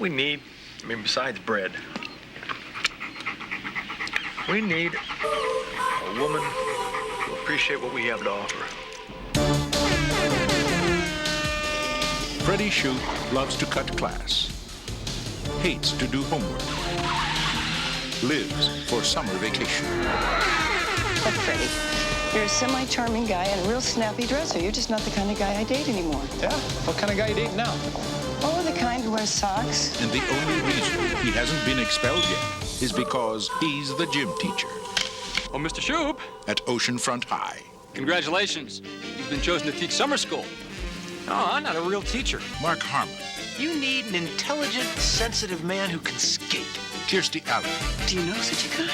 we need, besides bread, we need a woman who appreciates what we have to offer. Freddie Shoop loves to cut class, hates to do homework, lives for summer vacation. Look, Freddie, you're a semi-charming guy and a real snappy dresser. You're just not the kind of guy I date anymore. Yeah? What kind of guy you dating now? Oh, the kind who wears socks. And the only reason he hasn't been expelled yet is because he's the gym teacher Oh, Mr. Shoop, at Oceanfront High. congratulations. You've been chosen to teach summer school. No, I'm not a real teacher. Mark Harmon, You need an intelligent, sensitive man who can skate. Kirstie Alley, Do you know such a guy?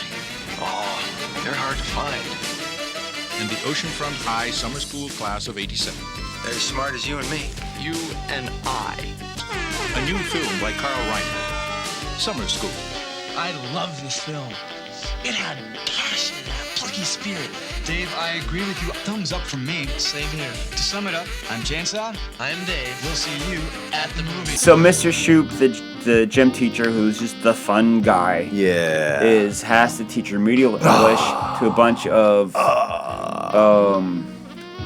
Oh, they're hard to find. and the Oceanfront High summer school class of '87. They're as smart as you and me. You and I. A new film by Carl Reiner, Summer School. I love this film. It had passion and a plucky spirit. Dave, I agree with you. Thumbs up from me. Same here. To sum it up, I'm Chainsaw. I'm Dave. We'll see you at the movie. So Mr. Shoop, the gym teacher, who's just the fun guy, has to teach remedial English to a bunch of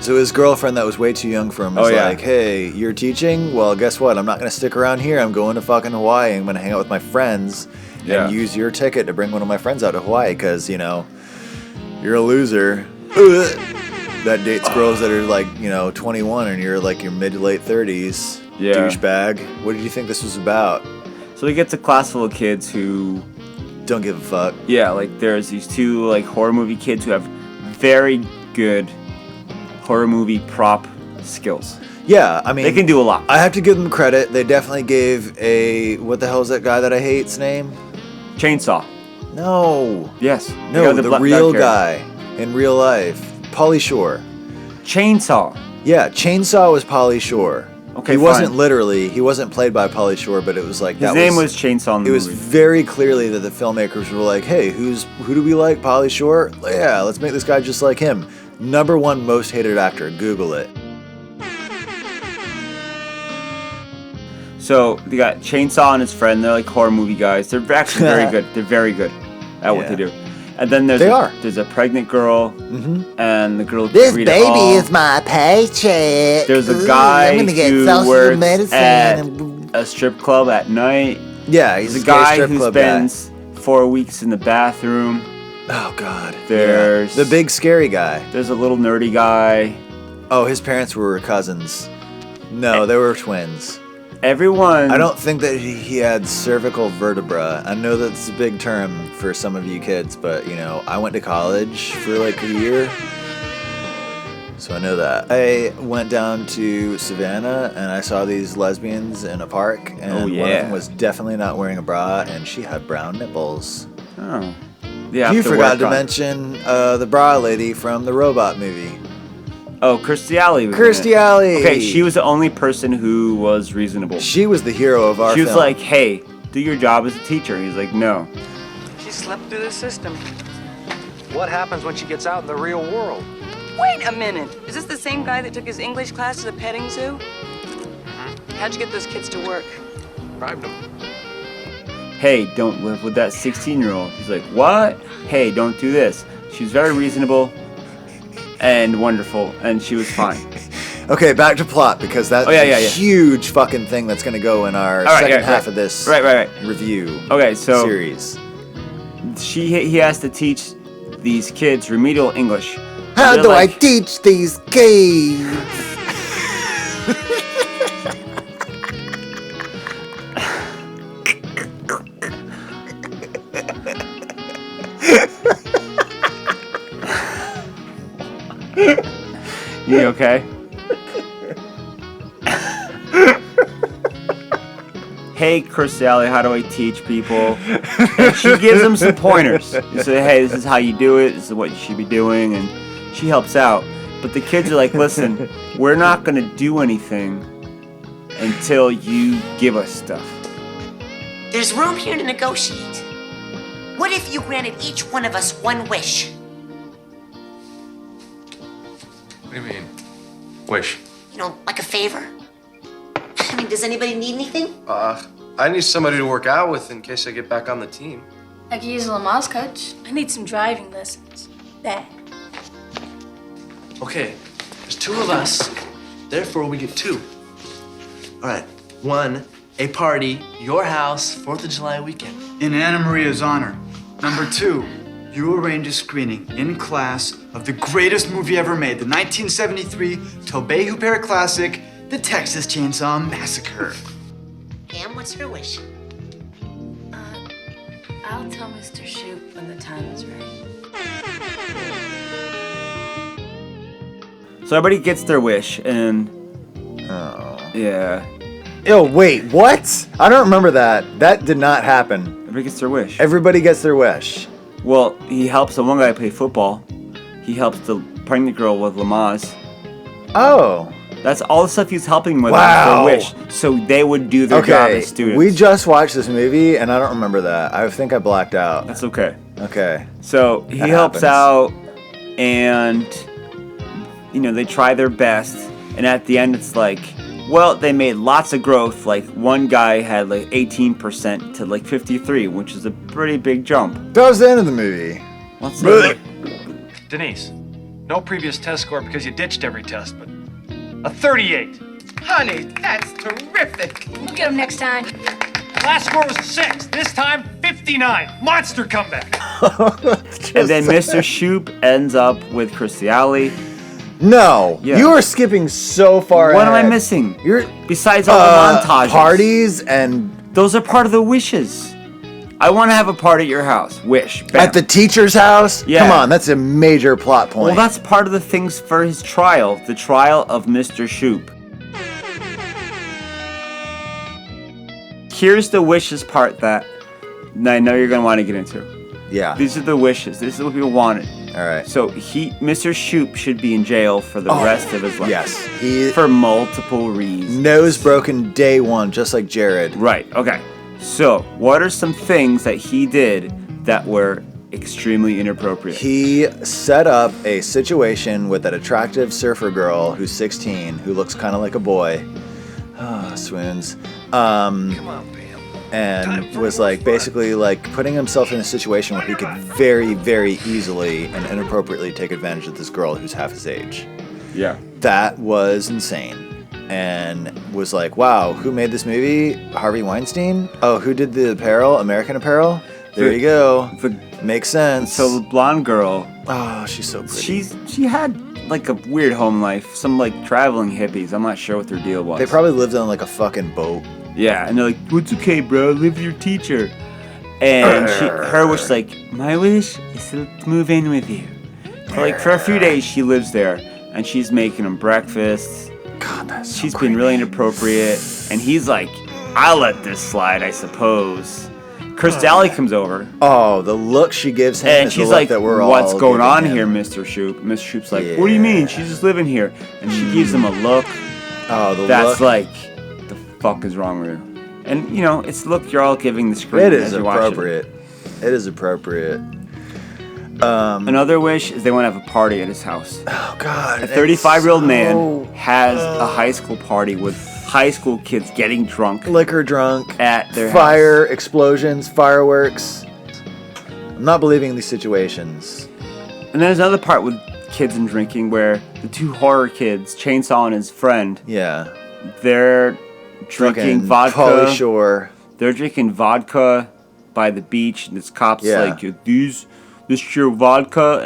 So his girlfriend that was way too young for him was like, hey, you're teaching? Well, guess what? I'm not going to stick around here. I'm going to fucking Hawaii. I'm going to hang out with my friends and use your ticket to bring one of my friends out to Hawaii because, you know, you're a loser. That dates girls that are like, 21 and you're like your mid to late 30s. Yeah. Douchebag. What did you think this was about? So he gets a class full of kids who don't give a fuck. Yeah, like there's these two like horror movie kids who have very good horror movie prop skills. Yeah, I mean, they can do a lot. I have to give them credit. They definitely gave what the hell is that guy that I hate's name? Chainsaw. No. Yes. No, the real guy in real life. Pauly Shore. Chainsaw. Yeah, Chainsaw was Pauly Shore. Okay, he wasn't literally. He wasn't played by Pauly Shore, but it was like his name was Chainsaw in the movie. It was very clearly that the filmmakers were like, "Hey, who do we like? Pauly Shore? Yeah, let's make this guy just like him." #1 most hated actor. Google it. So they got Chainsaw and his friend. They're like horror movie guys. They're actually very good. They're very good at what they do. And then there's a pregnant girl, and the girl. This baby is my paycheck. There's a guy who works at a strip club at night. Yeah, he's a guy who spends 4 weeks in the bathroom. Oh God. There's the big scary guy. There's a little nerdy guy. Oh, his parents were cousins. No, they were twins. Everyone. I don't think that he had cervical vertebra. I know that's a big term for some of you kids, but I went to college for like a year, so I know that. I went down to Savannah and I saw these lesbians in a park, and one of them was definitely not wearing a bra, and she had brown nipples. Oh. You forgot to mention the bra lady from the Robot movie. Oh, Kirstie Alley. Kirstie Alley. Okay, she was the only person who was reasonable. She was the hero of our film. She was like, hey, do your job as a teacher. He's like, no. She slept through the system. What happens when she gets out in the real world? Wait a minute. Is this the same guy that took his English class to the petting zoo? How'd you get those kids to work? Bribed them. Hey, don't live with that 16-year-old. He's like, what? Hey, don't do this. She was very reasonable and wonderful, and she was fine. Okay, back to plot, because that's a huge fucking thing that's going to go in our second half of this review series. He has to teach these kids remedial English. How do I teach these kids? You okay? Hey, Kirstie Alley, how do I teach people? And she gives them some pointers. You say, hey, this is how you do it. This is what you should be doing. And she helps out. But the kids are like, listen, we're not going to do anything until you give us stuff. There's room here to negotiate. What if you granted each one of us one wish? What do you mean? Wish? Like a favor? I mean, does anybody need anything? I need somebody to work out with in case I get back on the team. I could use a Lamaze coach. I need some driving lessons. Bad. Okay, there's 2 of us. Therefore, we get 2. All right. 1, a party, your house, 4th of July weekend. In Anna Maria's honor. Number 2, you arrange a screening in class of the greatest movie ever made, the 1973 Tobey Hooper classic, The Texas Chainsaw Massacre. Pam, what's her wish? I'll tell Mr. Shoop when the time is right. So everybody gets their wish, and yeah, Yo, wait, what? I don't remember that. That did not happen. everybody gets their wish. Everybody gets their wish. Well, he helps the one guy play football. He helps the pregnant girl with Lamaze. Oh. That's all the stuff he's helping with Wow. on their wish, so they would do their job Okay, as students. we just watched this movie, and I don't remember that. I think I blacked out. That's okay. Okay. So he That helps happens. out, and they try their best. And at the end, it's like, well, they made lots of growth. Like one guy had like 18% to like 53, which is a pretty big jump. That was the end of the movie. What's that? Denise, no previous test score because you ditched every test, but a 38. Honey, that's terrific. We'll get him next time. Last score was a 6. This time, 59. Monster comeback. And then Mr. Shoop ends up with Kirstie Alley. No, Yeah. you are skipping so far What am I ahead. missing? You're Besides all the montages. parties and Those are part of the wishes. I want to have a party at your house. Wish. Bam. at the teacher's house. Yeah. Come on, that's a major plot point. Well, that's part of the things for his trial. The trial of Mr. Shoop. Here's the wishes part that I know you're going to want to get into. Yeah. These are the wishes. This is what people wanted. All right. So Mr. Shoop should be in jail for the rest of his life. Yes. He For multiple reasons. nose broken day 1, just like Jared. Right, okay. So, what are some things that he did that were extremely inappropriate? He set up a situation with that attractive surfer girl who's 16, who looks kind of like a boy. Ah, swoons. Come on, Pam. And was like basically like putting himself in a situation where he could very, very easily and inappropriately take advantage of this girl who's half his age. Yeah. That was insane. And was like, wow, who made this movie? Harvey Weinstein? Oh, who did the apparel? American Apparel? There you go. Makes sense. So the blonde girl, oh, she's so pretty. she had like a weird home life. Some like traveling hippies. I'm not sure what their deal was. They probably lived on like a fucking boat. Yeah, and they're like, "What's okay, bro? Live with your teacher." And her wish, like, my wish is to move in with you. So, like for a few days, she lives there, and she's making him breakfast. God, that's so She's creepy. been really inappropriate, and he's like, "I'll let this slide, I suppose." Kirstie Alley comes over, Oh, the look she gives him and is she's the look like, that we're "What's all going on giving here, him. Mr. Shoop?" Mr. Shoop's like, "What do you mean? She's just living here." And she gives him a look Oh, the that's look. like, "The fuck is wrong with you?" And it's look you're all giving the screen It is as you're watching. appropriate. It is appropriate. Another wish is they want to have a party at his house. Oh God. A 35-year-old it's man so has a high school party with high school kids getting drunk liquor drunk. at their Fire, explosions, fireworks. I'm not believing these situations. house. And then there's another part with kids and drinking where the 2 horror kids, Chainsaw and his friend, Yeah. they're drinking Fucking vodka. Pauly Shore. They're drinking vodka by the beach, and this cop's Yeah. like, this your vodka,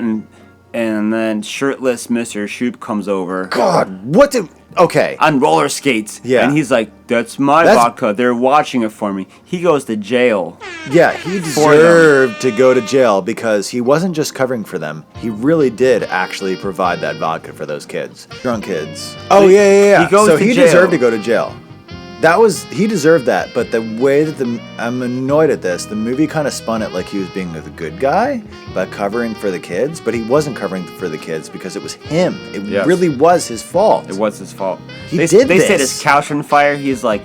and then shirtless Mr. Shoop comes over God, what did? Okay. on roller skates, Yeah. and he's like, "That's my That's- vodka. They're watching it for me." He goes to jail. Yeah, he deserved to go to jail because he wasn't just covering for them. He really did actually provide that vodka for those kids. Drunk kids. Oh, yeah. He goes so to he jail. deserved to go to jail. He deserved that, but the way that I'm annoyed at this, the movie kind of spun it like he was being the good guy by covering for the kids, but he wasn't covering for the kids because it was him. It Yes. really was his fault. It was his fault. He they did They set this. his couch on fire. He's like,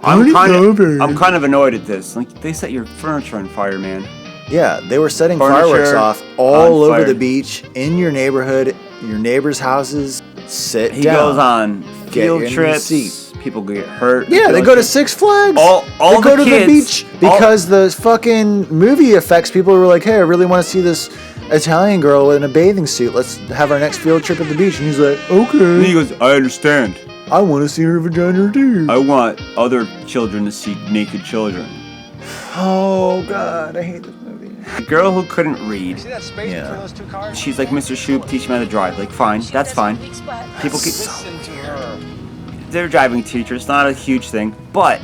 I'm kind of annoyed at this. Like, they set your furniture on fire, man. Yeah, they were setting Furniture fireworks off all on over fire. the beach, in your neighborhood, your neighbors' houses. Sit He down. goes on Get field in your trips, seat. People get hurt. Yeah, they go to Six Flags. All they go the to kids, the beach because the fucking movie affects people who are like, hey, I really want to see this Italian girl in a bathing suit. Let's have our next field trip at the beach. And he's like, okay. And he goes, I understand. I want to see her vagina too. I want other children to see naked children. Oh, God. I hate this movie. The girl who couldn't read. See that space between those two cars? She's like, Mr. Shoop, teach me how to drive. Like, fine, that's fine. People keep. Listen to her. They're driving teacher. It's not a huge thing, but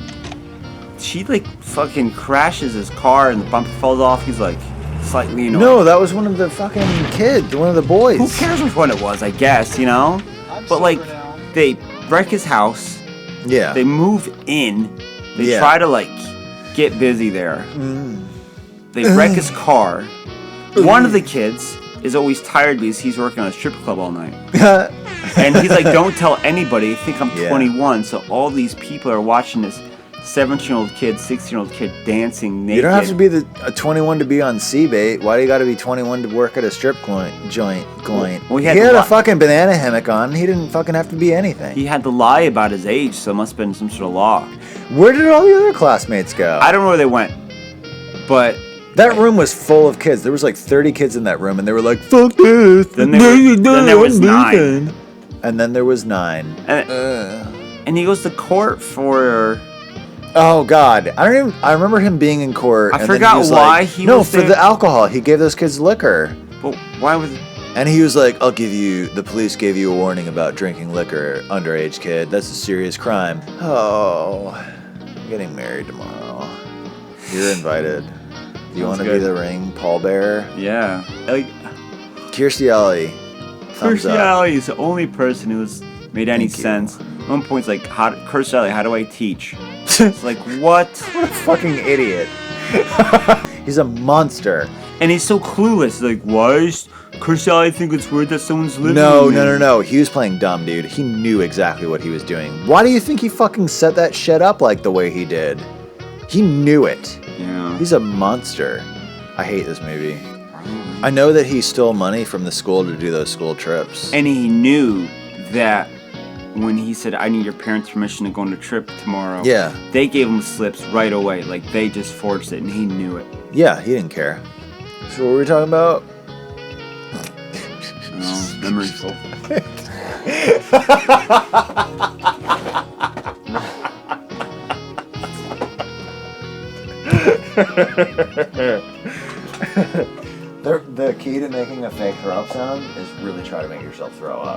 she like fucking crashes his car and the bumper falls off. He's like slightly annoyed. No, that was one of the fucking kids, one of the boys. Who cares which one it was? I guess, you know. But like, they wreck his house. Yeah. They move in. They try to like get busy there. They wreck his car. One of the kids is always tired because he's working on a strip club all night. And he's like, don't tell anybody. I think I'm 21. So all these people are watching this 17-year-old kid, 16-year-old kid dancing naked. You don't have to be a 21 to be on C-Bait. Why do you got to be 21 to work at a strip joint? Well, he had a fucking banana hammock on. He didn't fucking have to be anything. He had to lie about his age, so it must have been some sort of law. Where did all the other classmates go? I don't know where they went, but that room was full of kids. There was like 30 kids in that room, and they were like, "Fuck this." Then there was 9. And then there was 9. And he goes to court for. Oh God, I remember him being in court. I forgot why he was for there. the alcohol. He gave those kids liquor. But why was? And he was like, the police gave you a warning about drinking liquor, underage kid. That's a serious crime. Oh, I'm getting married tomorrow. You're invited. Do you want to be the ring pallbearer? Yeah. Like, Kirstie Alley. Kirstie Alley is the only person who's made any sense. At one point, it's like, Kirstie Alley, how do I teach? It's like, what? What a fucking idiot. He's a monster. And he's so clueless. He's like, why is Kirstie Alley think it's weird that someone's living No, with me? no. He was playing dumb, dude. He knew exactly what he was doing. Why do you think he fucking set that shit up like the way he did? He knew it. Yeah. He's a monster. I hate this movie. I know that he stole money from the school to do those school trips. And he knew that when he said, I need your parents' permission to go on a trip tomorrow, they gave him slips right away. Like, they just forged it, and he knew it. Yeah, he didn't care. So what were we talking about? No, memory full. The key to making a fake throw up sound is really try to make yourself throw up.